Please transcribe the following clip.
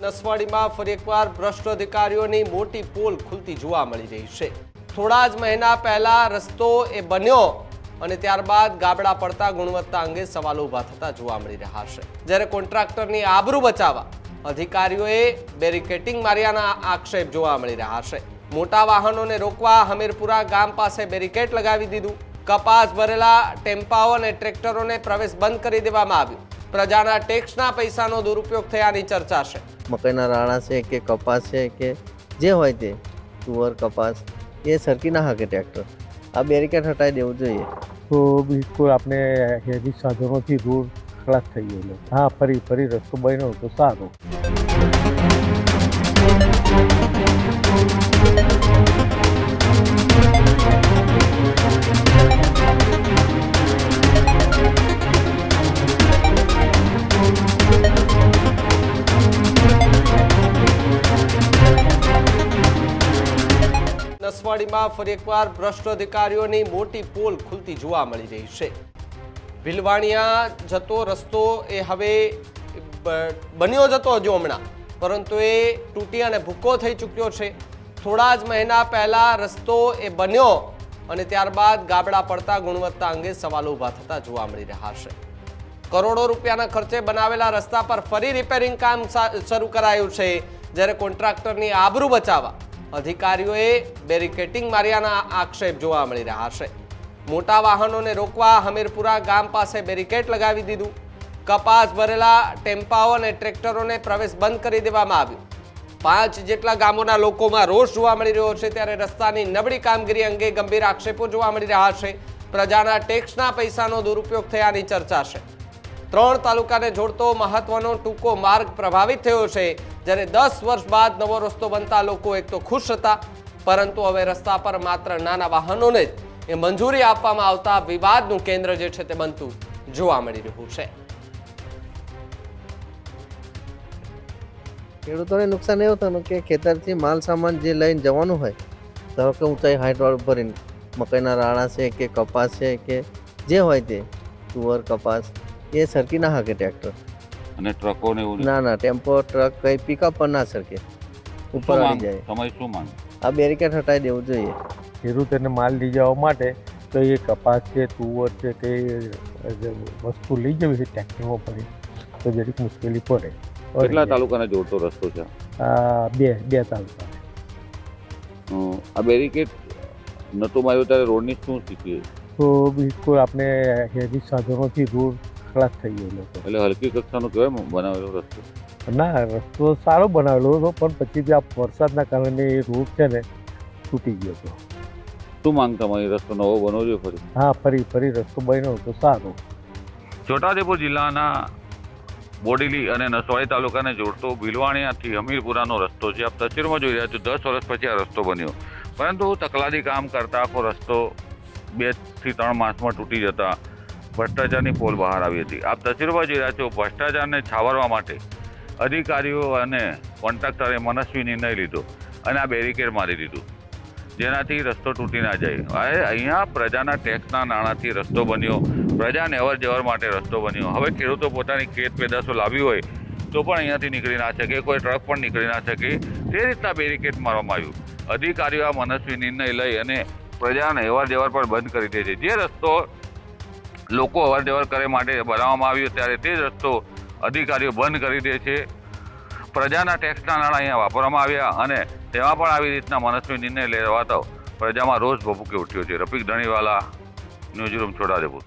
નસવાડીમાં ફરી એકવાર ભ્રષ્ટ અધિકારીઓની મોટી પોલ ખુલતી જોવા મળી રહી છે। થોડા જ મહિના પહેલા રસ્તો એ બન્યો અને ત્યારબાદ ગાબડા પડતા ગુણવત્તા અંગે સવાલો ઊભા થતા જોવા મળી રહ્યા છે। જ્યારે કોન્ટ્રાક્ટરની આબરૂ બચાવવા અધિકારીઓએ બેરિકેટિંગ માર્યાના આક્ષેપ જોવા મળી રહ્યા છે। મોટા વાહનોને રોકવા હમીરપુરા ગામ પાસે બેરિકેડ લગાવી દીધું। કપાસ ભરેલા ટેમ્પાઓ અને ટ્રેક્ટરોને પ્રવેશ બંધ કરી દેવામાં આવ્યો। પ્રજાના ટેક્સના પૈસાનો દુરુપયોગ થયાની ચર્ચા છે। મકાઈના રાણા છે કે કપાસ છે કે જે હોય તે તુવર કપાસ એ સરકી ના શકે ટ્રેક્ટર। આ બેરિકેડ હટાવી દેવું જોઈએ। તો બિલકુલ આપણે હેવી સાધનોથી રોડ ખલાસ થઈ ગયેલો। હા, ફરી રસ્તો બન્યો તો સારું। નસવાડીમાં ફરી એકવાર ભ્રષ્ટ અધિકારીઓની મોટી પોલ ખુલતી જોવા મળી રહી છે। ભીલવાણિયા જતો રસ્તો એ હવે બન્યો જતો હજુ હમણાં, પરંતુ એ તૂટી અને ભૂકો થઈ ચૂક્યો છે। થોડા જ મહિના પહેલા રસ્તો એ બન્યો અને ત્યારબાદ ગાબડા પડતા ગુણવત્તા અંગે સવાલો ઊભા થતા જોવા મળી રહ્યા છે। કરોડો રૂપિયાના ખર્ચે બનાવેલા રસ્તા પર ફરી રિપેરિંગ કામ શરૂ કરાયું છે। જ્યારે કોન્ટ્રાક્ટરની આબરૂ બચાવવા અધિકારીઓએ બેરિકેટિંગ માર્યાના આક્ષેપ જોવા મળી રહ્યા છે। મોટા વાહનોને રોકવા હમીરપુરા ગામ પાસે બેરિકેડ લગાવી દીધું। કપાસ ભરેલા ટેમ્પાઓ અને ટ્રેક્ટરોને પ્રવેશ બંધ કરી દેવામાં આવ્યો। 5 જેટલા ગામોના લોકોમાં રોષ જોવા મળી રહ્યો છે। ત્યારે રસ્તાની નબળી કામગીરી અંગે ગંભીર આક્ષેપો જોવા મળી રહ્યા છે। પ્રજાના ટેક્સના પૈસાનો દુરુપયોગ થયાની ચર્ચા છે। 3 તાલુકાને જોડતો મહત્વનો ટૂંકો માર્ગ પ્રભાવિત થયો છે। જ્યારે 10 વર્ષ બાદ નવો રસ્તો બનતા લોકો એક તો ખુશ હતા, પરંતુ હવે રસ્તા પર માત્ર નાના વાહનોને જ એ મંજૂરી આપવામાં આવતા વિવાદનું કેન્દ્ર જે છે તે બનતું જોવા મળી રહ્યું છે। ખેડૂતોને નુકસાન એવું થયું કે ખેતરથી માલ સામાન જે લઈને જવાનું હોય, ધારો કે ઊંચાઈ હાઈટવાળું ભરીને મકાઈના રાણા છે કે કપાસ છે કે જે હોય તે તુવર કપાસ એ સરકી ના શકે ટ્રેક્ટર। અને ટ્રકો ને એવું ના ટેમ્પો ટ્રક કઈ પિકઅપ પર ના સરકે, ઉપર આવી જાય। તમારી શું માંગ? આ બેરિકેડ હટાવી દેવું જોઈએ। ખેડૂતોને માલ લઈ જવા માટે તો એ કપાસ છે, તુવર છે કે વસ્તુ લઈ જવી છે ટ્રેક્ટરમાં પડી તો જરીક મુશ્કેલી પડે। કેટલા તાલુકાને જોડતો રસ્તો છે? બે તાલુકા। આ બેરિકેડ નતું માર્યું ત્યારે રોડની શું સ્થિતિ? તો બિલકુલ આપણે હેવી સાધનોથી રોડ ખલાસ થઈ ગયેલો। એટલે હલકી કક્ષાનો કહેવાય બનાવેલો રસ્તો? ના, રસ્તો સારો બનાવેલો હતો, પણ પછી આ વરસાદના કારણે એ રોડ છે ને તૂટી ગયો હતો। શું માંગ તમારી? રસ્તો નવો બનવો જોઈએ ફરી? હા, ફરી રસ્તો બન્યો તો સારું। છોટાઉદેપુર જિલ્લાના બોડેલી અને નસવાડી તાલુકાને જોડતો ભીલવાણિયાથી હમીરપુરાનો રસ્તો છે। આપ તસવીરમાં જોઈ રહ્યા છો, 10 વર્ષ પછી આ રસ્તો બન્યો, પરંતુ તકલાદી કામ કરતા આખો રસ્તો 2 થી 3 માસમાં તૂટી જતા ભ્રષ્ટાચારની પોલ બહાર આવી હતી। આપ તસવીરમાં જોઈ રહ્યા છો, ભ્રષ્ટાચારને છાવરવા માટે અધિકારીઓ અને કોન્ટ્રાક્ટરે મનસ્વી નિર્ણય લીધો અને આ બેરિકેડ મારી દીધું, જેનાથી રસ્તો તૂટી ના જાય। અહીંયા પ્રજાના ટેક્સના નાણાંથી રસ્તો બન્યો, પ્રજાને અવર જવર માટે રસ્તો બન્યો। હવે ખેડૂતો પોતાની ખેત પેદાશો લાવી હોય તો પણ અહીંયાથી નીકળી ના શકે, કોઈ ટ્રક પણ નીકળી ના શકે, તે રીતના બેરિકેડ મારવામાં આવ્યું। અધિકારીઓ આ મનસ્વી નિર્ણય લઈ અને પ્રજાને અવર જવર પર બંધ કરી દે છે। જે રસ્તો લોકો અવર જવર કરે માટે બનાવવામાં આવ્યો, ત્યારે તે જ રસ્તો અધિકારીઓ બંધ કરી દે છે। પ્રજાના ટેક્સના નાણાં અહીંયા વાપરવામાં આવ્યા અને તેમાં પણ આવી રીતના મનસ્વી નિર્ણય લેવાતો પ્રજામાં રોષ ભભૂકી ઉઠ્યો છે। રફીક ધણીવાલા, ન્યૂઝરૂમ, છોટાઉદેપુર।